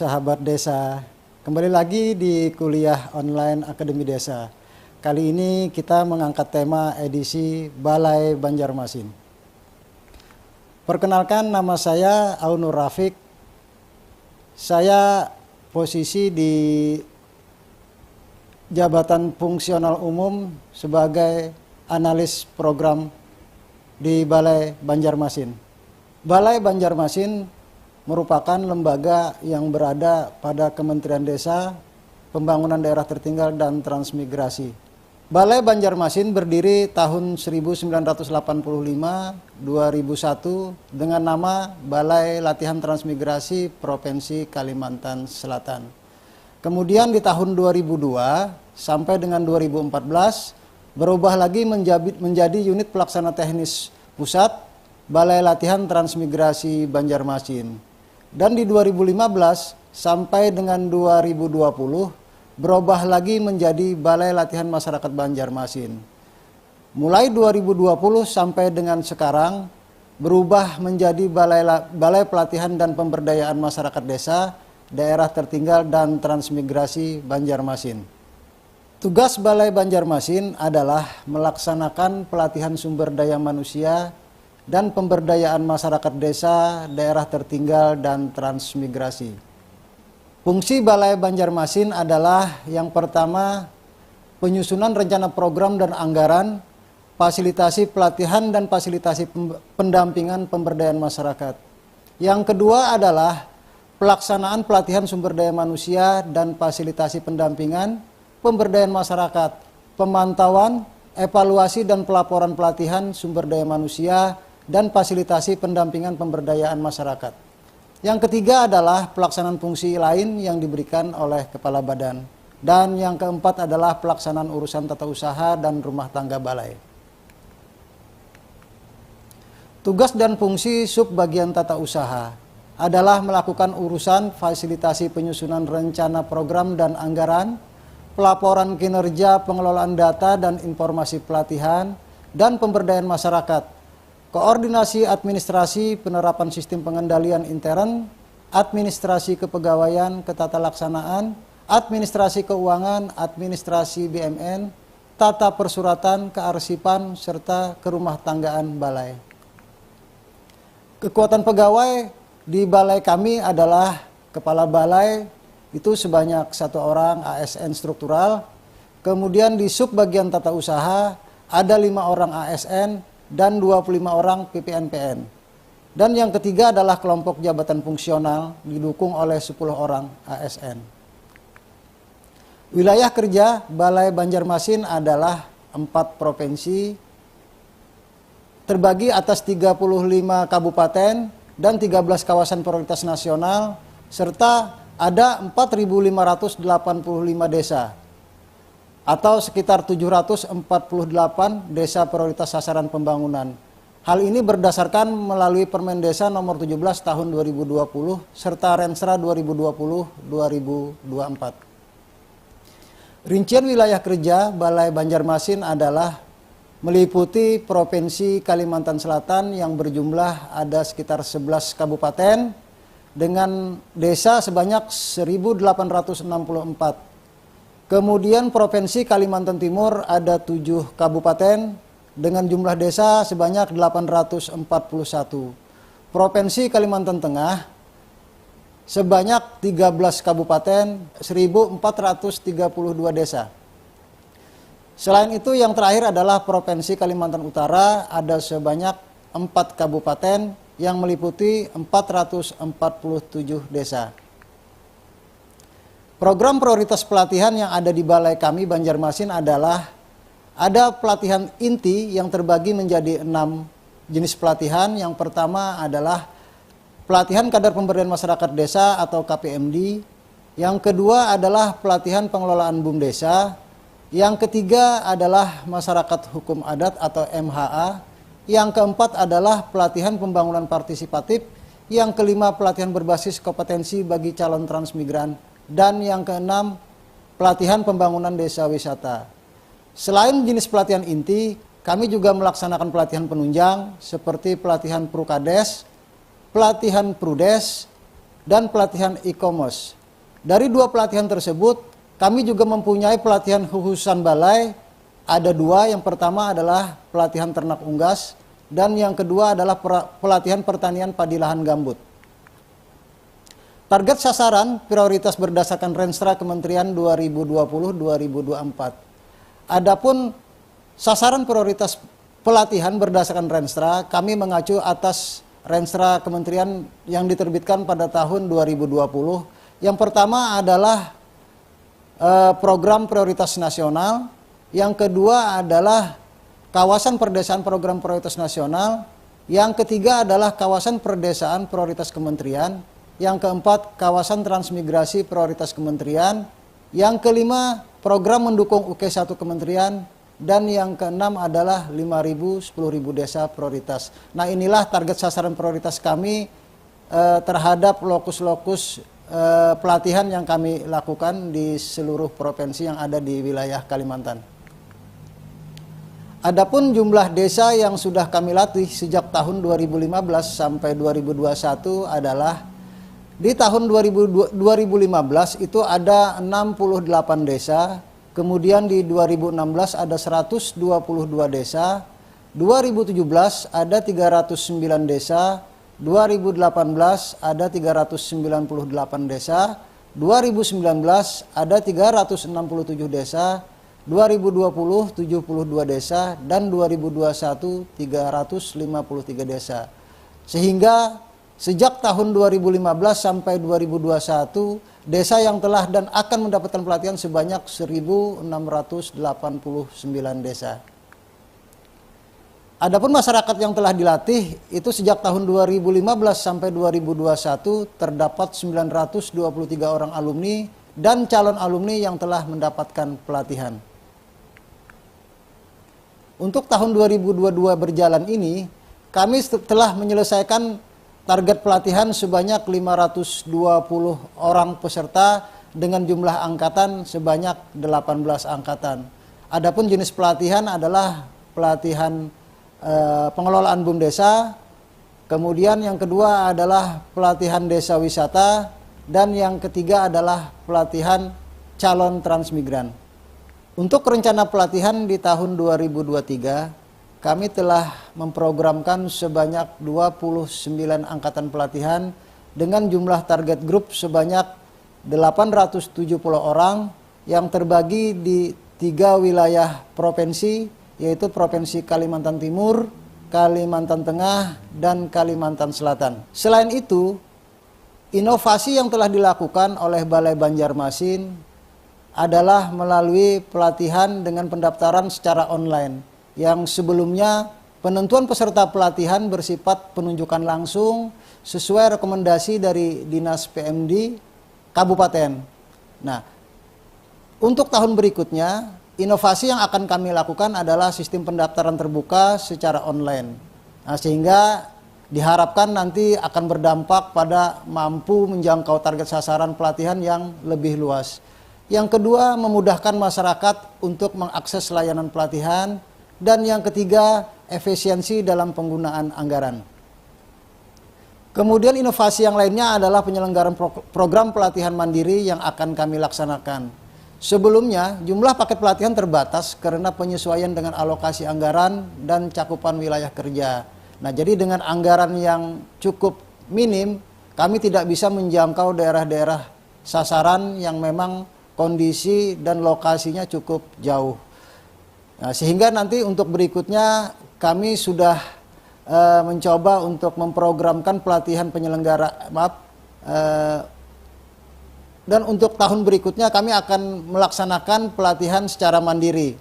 sahabat desa, kembali lagi di kuliah online Akademi Desa. Kali ini kita mengangkat tema edisi Balai Banjarmasin. Perkenalkan, nama saya Aunur Rafiq. Saya posisi di jabatan fungsional umum sebagai analis program di Balai Banjarmasin. Balai Banjarmasin merupakan lembaga yang berada pada Kementerian Desa, Pembangunan Daerah Tertinggal dan Transmigrasi. Balai Banjarmasin berdiri tahun 1985-2001 dengan nama Balai Latihan Transmigrasi Provinsi Kalimantan Selatan. Kemudian di tahun 2002 sampai dengan 2014 berubah lagi menjadi unit pelaksana teknis pusat Balai Latihan Transmigrasi Banjarmasin. Dan di 2015 sampai dengan 2020 berubah lagi menjadi Balai Latihan Masyarakat Banjarmasin. Mulai 2020 sampai dengan sekarang berubah menjadi Balai Pelatihan dan Pemberdayaan Masyarakat Desa, Daerah Tertinggal dan Transmigrasi Banjarmasin. Tugas Balai Banjarmasin adalah melaksanakan pelatihan sumber daya manusia dan pemberdayaan masyarakat desa, daerah tertinggal, dan transmigrasi. Fungsi Balai Banjarmasin adalah yang pertama, penyusunan rencana program dan anggaran, fasilitasi pelatihan dan fasilitasi pendampingan pemberdayaan masyarakat. Yang kedua adalah pelaksanaan pelatihan sumber daya manusia dan fasilitasi pendampingan pemberdayaan masyarakat, pemantauan, evaluasi dan pelaporan pelatihan sumber daya manusia, dan fasilitasi pendampingan pemberdayaan masyarakat. Yang ketiga adalah pelaksanaan fungsi lain yang diberikan oleh kepala badan. Dan yang keempat adalah pelaksanaan urusan tata usaha dan rumah tangga balai. Tugas dan fungsi subbagian tata usaha adalah melakukan urusan fasilitasi penyusunan rencana program dan anggaran, pelaporan kinerja pengelolaan data dan informasi pelatihan, dan pemberdayaan masyarakat, koordinasi administrasi penerapan sistem pengendalian intern, administrasi kepegawaian, ketatalaksanaan, administrasi keuangan, administrasi BMN, tata persuratan, kearsipan, serta kerumah tanggaan balai. Kekuatan pegawai di balai kami adalah kepala balai itu sebanyak 1 orang ASN struktural, kemudian di subbagian tata usaha ada 5 orang ASN, dan 25 orang PPNPN. Dan yang ketiga adalah kelompok jabatan fungsional didukung oleh 10 orang ASN. Wilayah kerja Balai Banjarmasin adalah 4 provinsi terbagi atas 35 kabupaten dan 13 kawasan prioritas nasional serta ada 4.585 desa atau sekitar 748 desa prioritas sasaran pembangunan. Hal ini berdasarkan melalui Permen Desa nomor 17 tahun 2020 serta Rensra 2020-2024. Rincian wilayah kerja Balai Banjarmasin adalah meliputi Provinsi Kalimantan Selatan yang berjumlah ada sekitar 11 kabupaten dengan desa sebanyak 1.864. Kemudian Provinsi Kalimantan Timur ada 7 kabupaten dengan jumlah desa sebanyak 841. Provinsi Kalimantan Tengah sebanyak 13 kabupaten, 1.432 desa. Selain itu yang terakhir adalah Provinsi Kalimantan Utara ada sebanyak 4 kabupaten yang meliputi 447 desa. Program prioritas pelatihan yang ada di balai kami Banjarmasin adalah ada pelatihan inti yang terbagi menjadi 6 jenis pelatihan. Yang pertama adalah pelatihan kadar pemberdayaan masyarakat desa atau KPMD. Yang kedua adalah pelatihan pengelolaan BUM desa. Yang ketiga adalah masyarakat hukum adat atau MHA. Yang keempat adalah pelatihan pembangunan partisipatif. Yang kelima pelatihan berbasis kompetensi bagi calon transmigran. Dan yang keenam, pelatihan pembangunan desa wisata. Selain jenis pelatihan inti, kami juga melaksanakan pelatihan penunjang seperti pelatihan Prukades, pelatihan Prudes, dan pelatihan e-commerce. Dari 2 pelatihan tersebut, kami juga mempunyai pelatihan khususan balai. Ada 2, yang pertama adalah pelatihan ternak unggas, dan yang kedua adalah pelatihan pertanian padi lahan gambut. Target sasaran prioritas berdasarkan Renstra Kementerian 2020-2024. Adapun sasaran prioritas pelatihan berdasarkan Renstra, kami mengacu atas Renstra Kementerian yang diterbitkan pada tahun 2020. Yang pertama adalah program prioritas nasional, yang kedua adalah kawasan perdesaan program prioritas nasional, yang ketiga adalah kawasan perdesaan prioritas kementerian, yang keempat kawasan transmigrasi prioritas kementerian, yang kelima program mendukung UK1 kementerian, dan yang keenam adalah 5.000 10.000 desa prioritas. Nah, inilah target sasaran prioritas kami terhadap lokus-lokus pelatihan yang kami lakukan di seluruh provinsi yang ada di wilayah Kalimantan. Adapun jumlah desa yang sudah kami latih sejak tahun 2015 sampai 2021 adalah di tahun 2015 itu ada 68 desa, kemudian di 2016 ada 122 desa, 2017 ada 309 desa, 2018 ada 398 desa, 2019 ada 367 desa, 2020 72 desa, dan 2021 353 desa. Sehingga sejak tahun 2015 sampai 2021, desa yang telah dan akan mendapatkan pelatihan sebanyak 1.689 desa. Adapun masyarakat yang telah dilatih itu sejak tahun 2015 sampai 2021 terdapat 923 orang alumni dan calon alumni yang telah mendapatkan pelatihan. Untuk tahun 2022 berjalan ini, kami telah menyelesaikan target pelatihan sebanyak 520 orang peserta dengan jumlah angkatan sebanyak 18 angkatan. Adapun jenis pelatihan adalah pelatihan pengelolaan BUMDesa, kemudian yang kedua adalah pelatihan desa wisata, dan yang ketiga adalah pelatihan calon transmigran. Untuk rencana pelatihan di tahun 2023, kami telah memprogramkan sebanyak 29 angkatan pelatihan dengan jumlah target grup sebanyak 870 orang yang terbagi di 3 wilayah provinsi, yaitu Provinsi Kalimantan Timur, Kalimantan Tengah, dan Kalimantan Selatan. Selain itu, inovasi yang telah dilakukan oleh Balai Banjarmasin adalah melalui pelatihan dengan pendaftaran secara online, yang sebelumnya penentuan peserta pelatihan bersifat penunjukan langsung sesuai rekomendasi dari Dinas PMD Kabupaten. Nah, untuk tahun berikutnya, inovasi yang akan kami lakukan adalah sistem pendaftaran terbuka secara online. Nah, sehingga diharapkan nanti akan berdampak pada mampu menjangkau target sasaran pelatihan yang lebih luas. Yang kedua, memudahkan masyarakat untuk mengakses layanan pelatihan. Dan yang ketiga, efisiensi dalam penggunaan anggaran. Kemudian inovasi yang lainnya adalah penyelenggaraan program pelatihan mandiri yang akan kami laksanakan. Sebelumnya, jumlah paket pelatihan terbatas karena penyesuaian dengan alokasi anggaran dan cakupan wilayah kerja. Nah, jadi dengan anggaran yang cukup minim, kami tidak bisa menjangkau daerah-daerah sasaran yang memang kondisi dan lokasinya cukup jauh. Nah, sehingga nanti untuk berikutnya kami sudah mencoba untuk memprogramkan pelatihan penyelenggara, dan untuk tahun berikutnya kami akan melaksanakan pelatihan secara mandiri.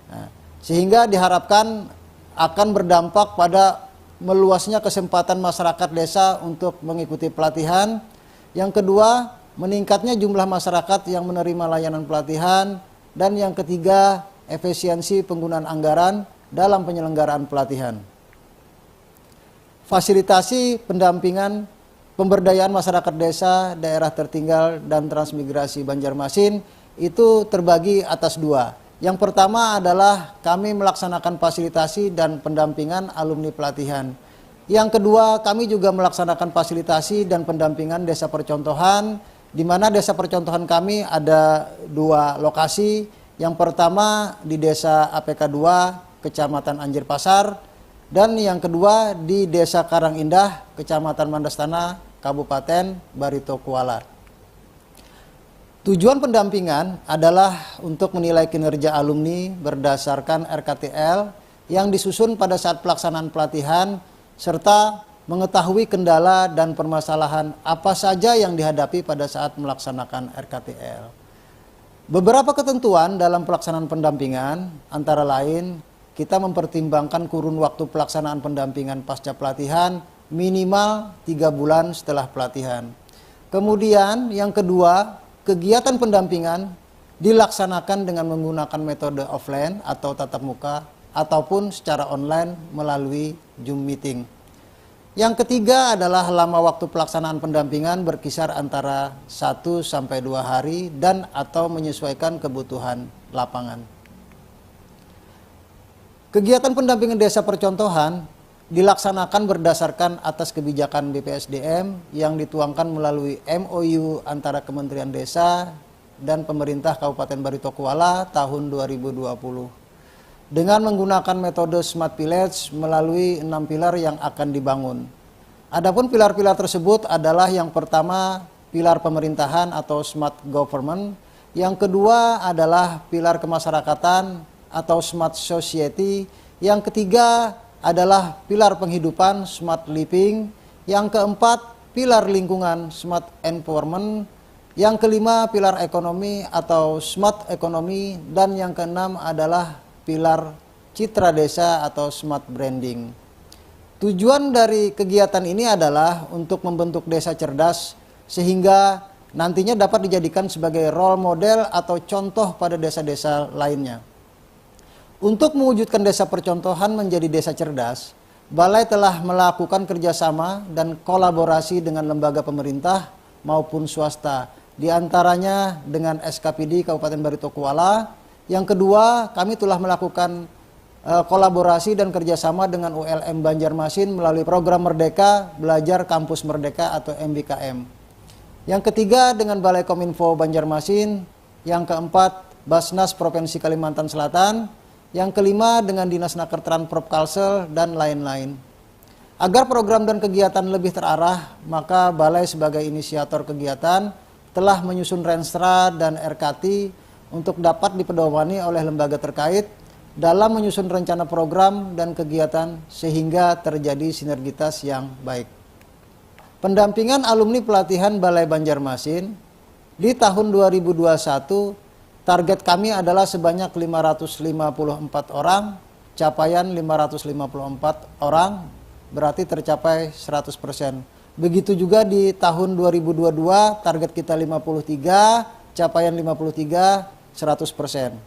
Nah, sehingga diharapkan akan berdampak pada meluasnya kesempatan masyarakat desa untuk mengikuti pelatihan. Yang kedua, meningkatnya jumlah masyarakat yang menerima layanan pelatihan. Dan yang ketiga, efisiensi penggunaan anggaran dalam penyelenggaraan pelatihan. Fasilitasi pendampingan pemberdayaan masyarakat desa, daerah tertinggal, dan transmigrasi Banjarmasin itu terbagi atas 2. Yang pertama adalah kami melaksanakan fasilitasi dan pendampingan alumni pelatihan. Yang kedua, kami juga melaksanakan fasilitasi dan pendampingan desa percontohan di mana desa percontohan kami ada 2 lokasi. Yang pertama di Desa APK 2, Kecamatan Anjir Pasar, dan yang kedua di Desa Karangindah, Kecamatan Mandastana, Kabupaten Barito Kuala. Tujuan pendampingan adalah untuk menilai kinerja alumni berdasarkan RKTL yang disusun pada saat pelaksanaan pelatihan, serta mengetahui kendala dan permasalahan apa saja yang dihadapi pada saat melaksanakan RKTL. Beberapa ketentuan dalam pelaksanaan pendampingan antara lain kita mempertimbangkan kurun waktu pelaksanaan pendampingan pasca pelatihan minimal 3 bulan setelah pelatihan. Kemudian yang kedua, kegiatan pendampingan dilaksanakan dengan menggunakan metode offline atau tatap muka ataupun secara online melalui Zoom meeting. Yang ketiga adalah lama waktu pelaksanaan pendampingan berkisar antara 1 sampai 2 hari dan atau menyesuaikan kebutuhan lapangan. Kegiatan pendampingan desa percontohan dilaksanakan berdasarkan atas kebijakan BPSDM yang dituangkan melalui MOU antara Kementerian Desa dan Pemerintah Kabupaten Barito Kuala tahun 2020. Dengan menggunakan metode Smart Village melalui 6 pilar yang akan dibangun. Adapun pilar-pilar tersebut adalah yang pertama pilar pemerintahan atau Smart Government, yang kedua adalah pilar kemasyarakatan atau Smart Society, yang ketiga adalah pilar penghidupan Smart Living, yang keempat pilar lingkungan Smart Empowerment, yang kelima pilar ekonomi atau Smart Economy, dan yang keenam adalah pilar citra desa atau Smart Branding. Tujuan dari kegiatan ini adalah untuk membentuk desa cerdas sehingga nantinya dapat dijadikan sebagai role model atau contoh pada desa-desa lainnya. Untuk mewujudkan desa percontohan menjadi desa cerdas, Balai telah melakukan kerjasama dan kolaborasi dengan lembaga pemerintah maupun swasta, di antaranya dengan SKPD Kabupaten Barito Kuala. Yang kedua, kami telah melakukan kolaborasi dan kerjasama dengan ULM Banjarmasin melalui program Merdeka Belajar Kampus Merdeka atau MBKM. Yang ketiga, dengan Balai Kominfo Banjarmasin. Yang keempat, Basnas Provinsi Kalimantan Selatan. Yang kelima, dengan Dinas Nakertran Prop Kalsel dan lain-lain. Agar program dan kegiatan lebih terarah, maka Balai sebagai inisiator kegiatan telah menyusun Renstra dan RKT untuk dapat dipedomani oleh lembaga terkait dalam menyusun rencana program dan kegiatan sehingga terjadi sinergitas yang baik. Pendampingan alumni pelatihan Balai Banjarmasin di tahun 2021 target kami adalah sebanyak 554 orang, capaian 554 orang, berarti tercapai 100%. Begitu juga di tahun 2022, target kita 53, capaian 53, 100%.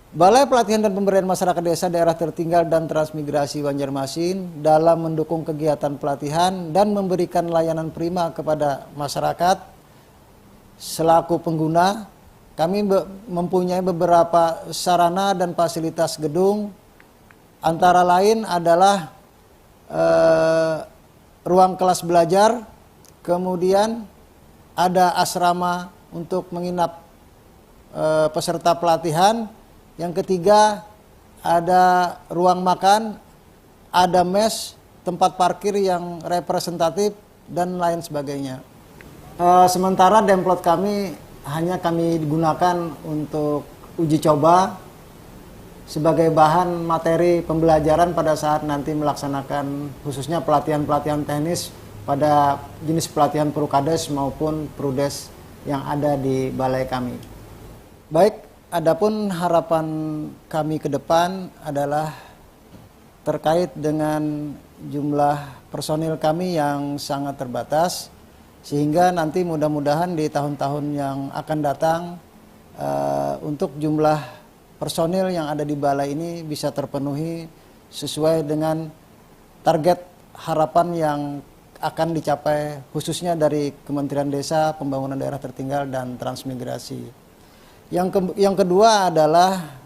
Balai Pelatihan dan Pemberdayaan Masyarakat Desa Daerah Tertinggal dan Transmigrasi Banjarmasin dalam mendukung kegiatan pelatihan dan memberikan layanan prima kepada masyarakat selaku pengguna, kami mempunyai beberapa sarana dan fasilitas gedung, antara lain adalah ruang kelas belajar, kemudian ada asrama untuk menginap peserta pelatihan, yang ketiga ada ruang makan, ada mes, tempat parkir yang representatif, dan lain sebagainya. Sementara demplot kami hanya kami gunakan untuk uji coba sebagai bahan materi pembelajaran pada saat nanti melaksanakan khususnya pelatihan-pelatihan teknis pada jenis pelatihan Prukades maupun Prudes yang ada di balai kami. Baik, adapun harapan kami ke depan adalah terkait dengan jumlah personil kami yang sangat terbatas, sehingga nanti mudah-mudahan di tahun-tahun yang akan datang untuk jumlah personil yang ada di balai ini bisa terpenuhi sesuai dengan target harapan yang akan dicapai khususnya dari Kementerian Desa, Pembangunan Daerah Tertinggal, dan Transmigrasi. Yang kedua adalah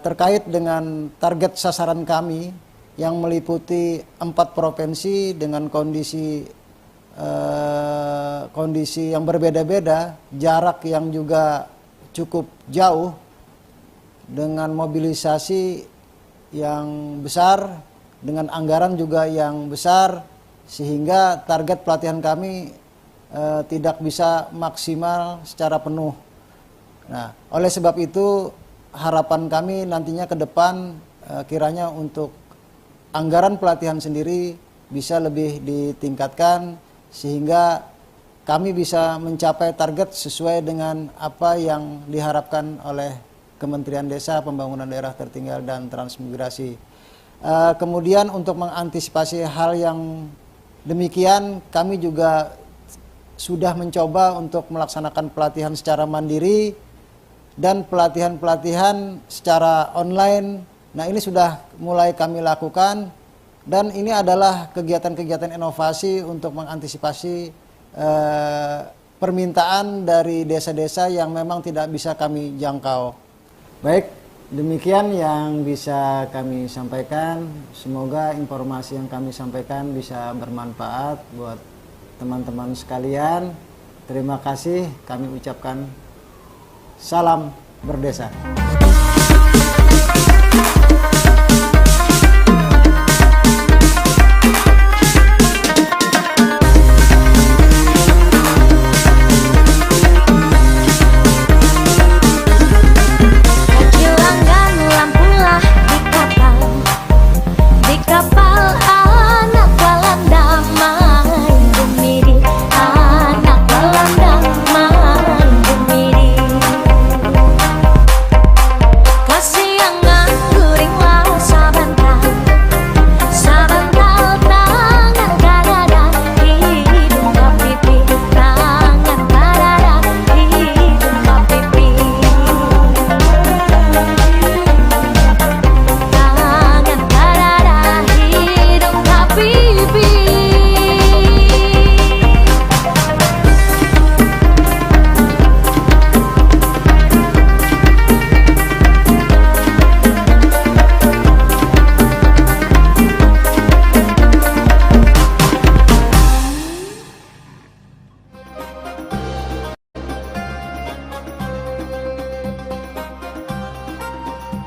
terkait dengan target sasaran kami yang meliputi 4 provinsi dengan kondisi kondisi yang berbeda-beda, jarak yang juga cukup jauh, dengan mobilisasi yang besar, dengan anggaran juga yang besar, sehingga target pelatihan kami tidak bisa maksimal secara penuh. Nah, oleh sebab itu harapan kami nantinya ke depan kiranya untuk anggaran pelatihan sendiri bisa lebih ditingkatkan, sehingga kami bisa mencapai target sesuai dengan apa yang diharapkan oleh Kementerian Desa, Pembangunan Daerah Tertinggal dan Transmigrasi. Kemudian untuk mengantisipasi hal yang demikian, kami juga sudah mencoba untuk melaksanakan pelatihan secara mandiri dan pelatihan-pelatihan secara online. Nah, ini sudah mulai kami lakukan. Dan ini adalah kegiatan-kegiatan inovasi untuk mengantisipasi permintaan dari desa-desa yang memang tidak bisa kami jangkau. Baik, demikian yang bisa kami sampaikan. Semoga informasi yang kami sampaikan bisa bermanfaat buat teman-teman sekalian. Terima kasih, kami ucapkan salam berdesa.